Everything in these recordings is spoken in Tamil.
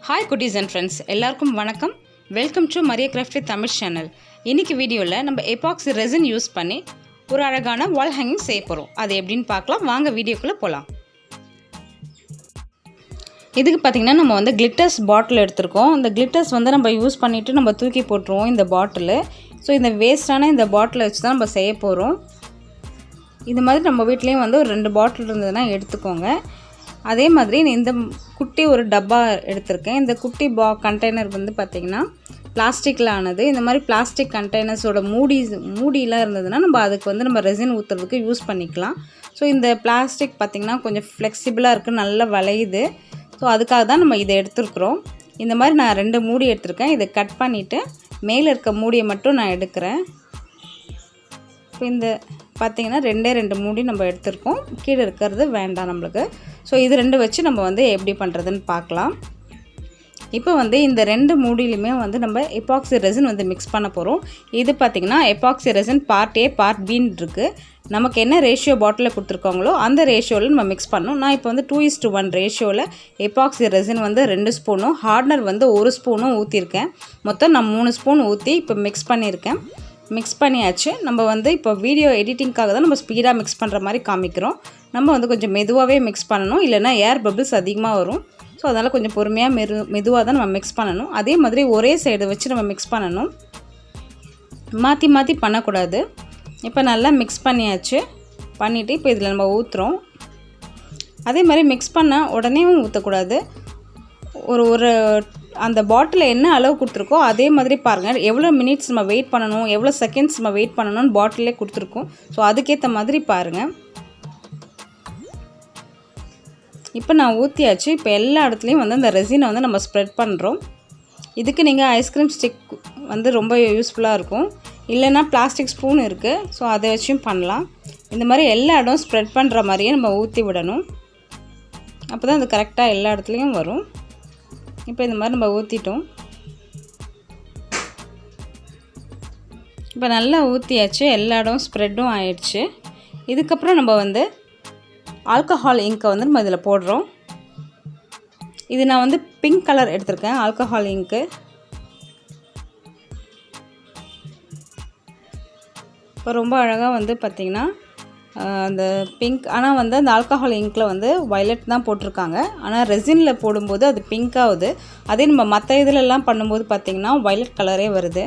Hi cuties and friends, எல்லாருக்கும் வணக்கம். Welcome to mariyo crafty Tamil channel. இன்னைக்கு வீடியோல நம்ம epoxy resin யூஸ் பண்ணி ஒரு அழகான wall hanging செய்ய போறோம். அது எப்படின்னு பார்க்கலாம். வாங்க வீடியோக்குள்ள போலாம். இதுக்கு பாத்தீங்கன்னா நம்ம வந்து glitters பாட்டில் எடுத்துர்க்கோம். இந்த glitters வந்து நம்ம யூஸ் பண்ணிட்டு நம்ம தூக்கி போட்டுருவோம் இந்த பாட்டில். சோ இந்த வேஸ்டான இந்த பாட்டிலை வச்சு தான் நம்ம செய்ய போறோம். இந்த மாதிரி நம்ம வீட்லயே வந்து ஒரு 2 பாட்டில் இருந்ததுனா எடுத்துக்கோங்க. அதே மாதிரி இந்த குட்டி ஒரு டப்பா எடுத்துர்க்கேன். இந்த குட்டி கண்டெய்னர் வந்து பாத்தீங்கன்னா பிளாஸ்டிக்ல ஆனது. இந்த மாதிரி பிளாஸ்டிக் கண்டெய்னர்ஸோட மூடிலாம் இருந்ததுனா நம்ம அதுக்கு வந்து நம்ம ரெசின் ஊத்துறதுக்கு யூஸ் பண்ணிக்கலாம். சோ இந்த பிளாஸ்டிக் பாத்தீங்கன்னா கொஞ்சம் ஃப்ளெக்சிபிளா இருக்கு, நல்லா வளையுது. சோ அதுக்காக தான் நம்ம இத எடுத்துர்க்கறோம். இந்த மாதிரி நான் 2 மூடி எடுத்துர்க்கேன். இத கட் பண்ணிட்டு மேல இருக்க மூடியை மட்டும் நான் எடுக்கிறேன். இப்போ இந்த பாத்தீங்கன்னா 2 மூடி நம்ம எடுத்துர்க்கோம். கீழ இருக்குறது வேண்டாம் நமக்கு. சோ இது 2 வச்சு நம்ம வந்து எப்படி பண்றதுன்னு பார்க்கலாம். இப்போ வந்து இந்த 2 மூடியிலுமே வந்து நம்ம epoxy resin வந்து mix பண்ண போறோம். இது பாத்தீங்கன்னா epoxy resin part A part B ன்னு இருக்கு. நமக்கு என்ன ரேஷியோ பாட்டில்ல கொடுத்திருக்காங்களோ அந்த ரேஷியோல நம்ம mix பண்ணனும். நான் இப்போ வந்து 2:1 ரேஷியோல epoxy resin வந்து 2 ஸ்பூனும் hardener வந்து 1 ஸ்பூனும் ஊத்தி இருக்கேன். மொத்தம் நான் 3 ஸ்பூன் ஊத்தி இப்போ mix பண்ணிருக்கேன். mix பண்ணியாச்சு. நம்ம வந்து இப்போ வீடியோ எடிட்டிங்காக தான் நம்ம ஸ்பீடா mix பண்ற மாதிரி காமிக்கிறோம். நம்ம வந்து கொஞ்சம் மெதுவாவே mix பண்ணனும், இல்லனா ஏர் பபிள்ஸ் அதிகமா வரும். சோ அதனால கொஞ்சம் பொறுமையா மெதுவா தான் நம்ம mix பண்ணனும். அதே மாதிரி ஒரே சைடு வச்சு நம்ம mix பண்ணனும். மாத்தி மாத்தி பண்ண கூடாது. இப்போ நல்லா mix பண்ணியாச்சு. பண்ணிட்டு இப்போ இதல நம்ம ஊத்துறோம். அதே மாதிரி mix பண்ண உடனேவும் ஊத்த கூடாது. ஒரு அந்த பாட்டில்ல என்ன அளவு கொடுத்திருக்கோ அதே மாதிரி பாருங்க. எவ்வளவு மினிட்ஸ் நம்ம வெயிட் பண்ணனும், எவ்வளவு செகண்ட்ஸ் நம்ம வெயிட் பண்ணனும்னு பாட்டில்லே கொடுத்திருக்கோம். சோ அதுக்கு ஏத்த மாதிரி பாருங்க. இப்போ நான் ஊத்தியாச்சு. இப்போ எல்லா இடத்துலயும் வந்து அந்த ரெசினை வந்து நம்ம ஸ்ப்ரெட் பண்றோம். இதுக்கு நீங்க ஐஸ்கிரீம் ஸ்டிக் வந்து ரொம்ப யூஸ்ஃபுல்லா இருக்கும். இல்லனா பிளாஸ்டிக் ஸ்பூன் இருக்கு. சோ அதை வச்சும் பண்ணலாம். இந்த மாதிரி எல்லா இடமும் ஸ்ப்ரெட் பண்ற மாதிரியே நம்ம ஊத்தி விடணும். அப்பதான் அது கரெக்ட்டா எல்லா இடத்துலயும் வரும். இப்போ இந்த மாதிரி நம்ம ஊத்திட்டோம். இப்போ நல்லா ஊத்தியாச்சு. எல்லா இடமும் ஸ்ப்ரெட்டும் ஆயிடுச்சு. இதுக்கு அப்புறம் நம்ம வந்து ஆல்கஹால் இங்க் வந்து நம்ம இதல போடுறோம். இது நான் வந்து பிங்க் கலர் எடுத்துர்க்கேன் ஆல்கஹால் இங்க். இப்போ ரொம்ப அழகா வந்து பாத்தீங்கன்னா அந்த பிங்க், ஆனா வந்து அந்த ஆல்கஹால் இங்க்ல வந்து வயலட் தான் போட்டுருக்காங்க. ஆனா ரெசின்ல போடும்போது அது பிங்க் ஆவுது. அதே நம்ம மத்த இதல எல்லாம் பண்ணும்போது பாத்தீங்கன்னா வயலட் கலரே வருது.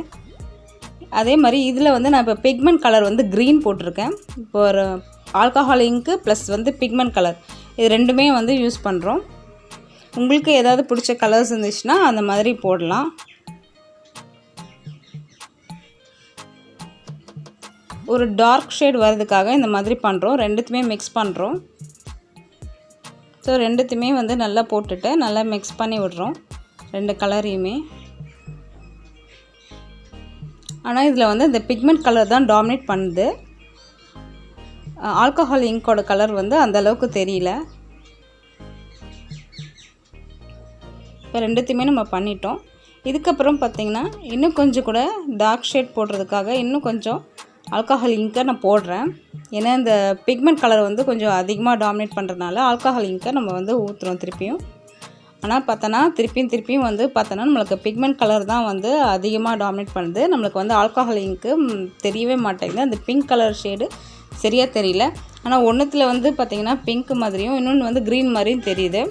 அதே மாதிரி இதுல வந்து நான் இப்ப பிக்மென்ட் கலர் வந்து கிரீன் போட்டுருக்கேன். இப்போ ஒரு ஆல்கஹால் இங்க் ப்ளஸ் வந்து பிக்மென்ட் கலர் இது ரெண்டுமே வந்து யூஸ் பண்றோம். உங்களுக்கு ஏதாவது பிடிச்ச கலர்ஸ் இருந்துச்சுனா அந்த மாதிரி போடலாம். ஒரு டார்க் ஷேட் வரதுக்காக இந்த மாதிரி பண்றோம். ரெண்டுத்துமே mix பண்றோம். சோ ரெண்டுத்துமே வந்து நல்லா போட்டுட்டு நல்லா mix பண்ணி விடுறோம். 2 கலரையுமே. ஆனா இதுல வந்து இந்த பிக்மென்ட் கலர் தான் டாமினேட் பண்ணுது. ஆல்கஹால் இங்கோட கலர் வந்து அந்த அளவுக்கு தெரியல. இப்போ ரெண்டுத்துமே நம்ம பண்ணிட்டோம். இதுக்கு அப்புறம் பாத்தீங்கன்னா இன்னும் கொஞ்சம் கூட டார்க் ஷேட் போடுறதுக்காக இன்னும் கொஞ்சம் ஆல்கஹால் இங்க நான் போடுறேன். ஏன்னா இந்த பிக்மென்ட் கலர் வந்து கொஞ்சம் அதிகமா டாமினேட் பண்றனால ஆல்கஹால் இங்க நம்ம வந்து ஊத்துறோம் திருப்பியும். ஆனா பார்த்தனா திருப்பியும் வந்து பார்த்தனா நமக்கு பிக்மென்ட் கலர் தான் வந்து அதிகமா டாமினேட் பண்ணுது. நமக்கு வந்து ஆல்கஹால் இங்க் தெரியவே மாட்டேங்குது. அந்த பிங்க் கலர் ஷேட் சரியா தெரியல. ஆனா ஒண்ணுத்துல வந்து பாத்தீங்கன்னா பிங்க் மாதிரியும் இன்னொன்னு வந்து கிரீன் மாதிரியும் தெரியுது.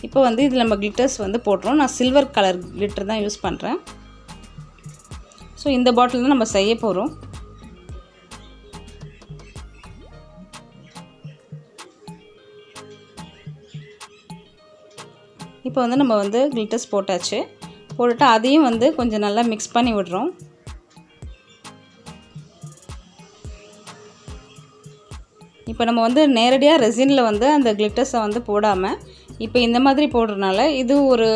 இப்போ வந்து இதுல நம்ம கிளிட்டர்ஸ் வந்து போடுறோம். நான் சில்வர் கலர் கிளிட்டர் தான் யூஸ் பண்றேன். சோ இந்த பாட்டில் தான் நம்ம செய்ய போறோம். இப்போ வந்து நம்ம வந்து கிளிட்டர்ஸ் போட்டாச்சு. போட்டுட்டு அதையும் வந்து கொஞ்சம் நல்லா mix பண்ணி விடுறோம். இப்போ நம்ம வந்து நேரடியா ரெசின்ல வந்து அந்த கிளிட்டர்ஸை வந்து போடாம இப்போ இந்த மாதிரி போடுறனால இது ஒரு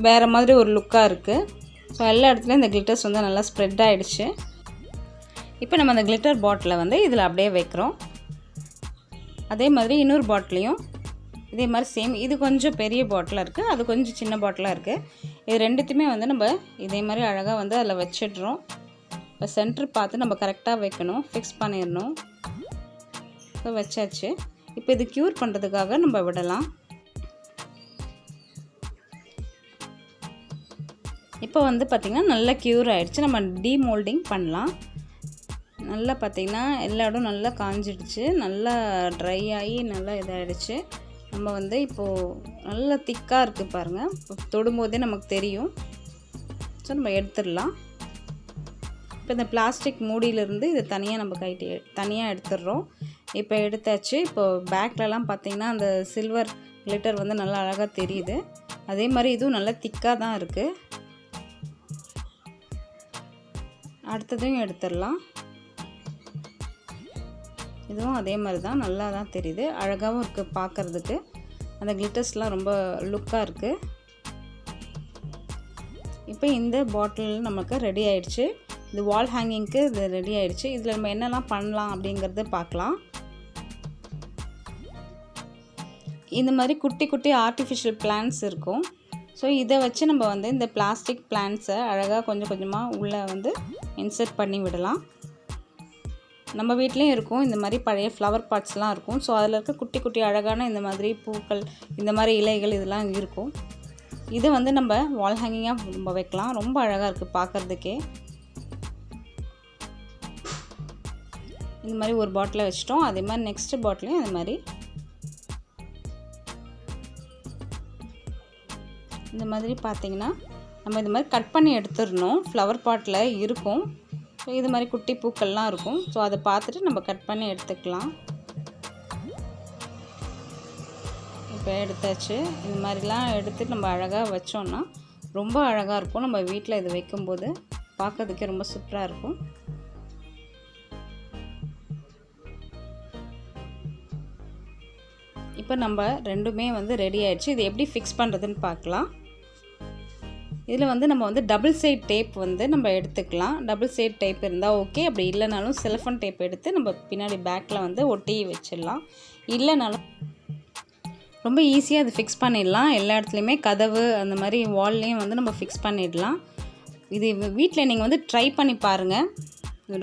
வேற மாதிரி ஒரு லுக்கா இருக்கு. சோ எல்லா இடத்துலயும் இந்த கிளிட்டர்ஸ் வந்து நல்லா ஸ்ப்ரெட் ஆயிடுச்சு. இப்போ நம்ம அந்த கிளிட்டர் பாட்டிலை வந்து இதல அப்படியே வைக்கிறோம். அதே மாதிரி இன்னொரு பாட்டிலையும் இதே மாதிரி சேம். இது கொஞ்சம் பெரிய பாட்டிலா இருக்கு, அது கொஞ்சம் சின்ன பாட்டிலா இருக்கு. இது ரெண்டுத்துமே வந்து நம்ம இதே மாதிரி அழகா வந்து அதல வச்சிடுறோம். இப்போ சென்டர் பார்த்து நம்ம கரெக்ட்டா வைக்கணும், ஃபிக்ஸ் பண்ணிரணும். இப்போ வச்சாச்சு. இப்போ இது கியூர் பண்றதுக்காக நம்ம விடலாம். இப்போ வந்து பார்த்திங்கன்னா நல்லா க்யூர் ஆகிடுச்சு. நம்ம டீமோல்டிங் பண்ணலாம். நல்லா பார்த்திங்கன்னா எல்லா இடம் நல்லா காஞ்சிடுச்சு, நல்லா ட்ரை ஆகி நல்லா இதாகிடுச்சு. நம்ம வந்து இப்போது நல்லா திக்காக இருக்குது பாருங்கள், தொடும்போதே நமக்கு தெரியும். ஸோ நம்ம எடுத்துடலாம். இப்போ இந்த பிளாஸ்டிக் மூடியிலேருந்து இதை தனியாக நம்ம தனியாக எடுத்துடுறோம். இப்போ எடுத்தாச்சு. இப்போது பேக்லலாம் பார்த்திங்கன்னா அந்த சில்வர் கிளிட்டர் வந்து நல்லா அழகாக தெரியுது. அதே மாதிரி இதுவும் நல்லா திக்காக தான் இருக்குது. அடுத்ததையும் எடுத்துடலாம். இதுவும் அதே மாதிரி தான், நல்லா தான் தெரியுது, அழகாகவும் இருக்குது பார்க்குறதுக்கு. அந்த கிளிட்டர்ஸ்லாம் ரொம்ப லுக்காக இருக்குது. இப்போ இந்த பாட்டில் நமக்கு ரெடி ஆகிடுச்சு. இது வால் ஹேங்கிங்க்கு இது ரெடி ஆகிடுச்சு. இதில் நம்ம என்னெல்லாம் பண்ணலாம் அப்படிங்கிறத பார்க்கலாம். இந்த மாதிரி குட்டி குட்டி ஆர்டிஃபிஷியல் பிளான்ட்ஸ் இருக்கும். ஸோ இதை வச்சு நம்ம வந்து இந்த பிளாஸ்டிக் பிளான்ட்ஸை அழகாக கொஞ்சம் கொஞ்சமாக உள்ளே வந்து இன்சர்ட் பண்ணி விடலாம். நம்ம வீட்லேயும் இருக்கும் இந்த மாதிரி பழைய ஃப்ளவர் பாட்ஸ்லாம் இருக்கும். ஸோ அதில் இருக்க குட்டி குட்டி அழகான இந்த மாதிரி பூக்கள், இந்த மாதிரி இலைகள் இதெல்லாம் இருக்கும். இதை வந்து நம்ம வால் ஹேங்கிங்காக நம்ம வைக்கலாம். ரொம்ப அழகாக இருக்குது பார்க்குறதுக்கே. இந்த மாதிரி ஒரு பாட்டிலை வச்சிட்டோம். அதே மாதிரி நெக்ஸ்ட்டு பாட்டிலையும் இந்த மாதிரி இந்த மாதிரி பார்த்திங்கன்னா நம்ம இது மாதிரி கட் பண்ணி எடுத்துடணும். ஃப்ளவர் பாட்டில் இருக்கும். ஸோ இது மாதிரி குட்டி பூக்கள்லாம் இருக்கும். ஸோ அதை பார்த்துட்டு நம்ம கட் பண்ணி எடுத்துக்கலாம். இப்போ எடுத்தாச்சு. இது மாதிரிலாம் எடுத்து நம்ம அழகாக வச்சோன்னா ரொம்ப அழகாக இருக்கும். நம்ம வீட்டில் இது வைக்கும்போது பார்க்கறதுக்கே ரொம்ப சூப்பராக இருக்கும். இப்போ நம்ம ரெண்டுமே வந்து ரெடி ஆகிடுச்சு. இது எப்படி ஃபிக்ஸ் பண்ணுறதுன்னு பார்க்கலாம். இதில் வந்து நம்ம வந்து டபுள் சைட் டேப் வந்து நம்ம எடுத்துக்கலாம். டபுள் சைட் டேப் இருந்தால் ஓகே. அப்படி இல்லைனாலும் செலஃபோன் டேப் எடுத்து நம்ம பின்னாடி பேக்கில் வந்து ஒட்டி வச்சிடலாம். இல்லைனாலும் ரொம்ப ஈஸியாக அது ஃபிக்ஸ் பண்ணிடலாம். எல்லா இடத்துலையுமே கதவு அந்த மாதிரி வால்லையும் வந்து நம்ம ஃபிக்ஸ் பண்ணிடலாம். இது வீட்டில் நீங்கள் வந்து ட்ரை பண்ணி பாருங்கள்.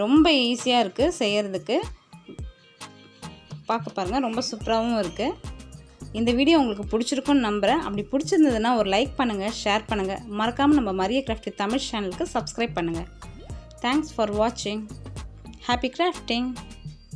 ரொம்ப ஈஸியாக இருக்குது செய்கிறதுக்கு. பார்க்க பாருங்கள், ரொம்ப சூப்பராகவும் இருக்குது. இந்த வீடியோ உங்களுக்கு பிடிச்சிருக்குன்னு நம்புகிறேன். அப்படி பிடிச்சிருந்ததுன்னா ஒரு லைக் பண்ணுங்கள், ஷேர் பண்ணுங்கள். மறக்காமல் நம்ம mariyo crafty தமிழ் சேனலுக்கு சப்ஸ்கிரைப் பண்ணுங்கள். தேங்க்ஸ் ஃபார் வாட்சிங். Happy grafting.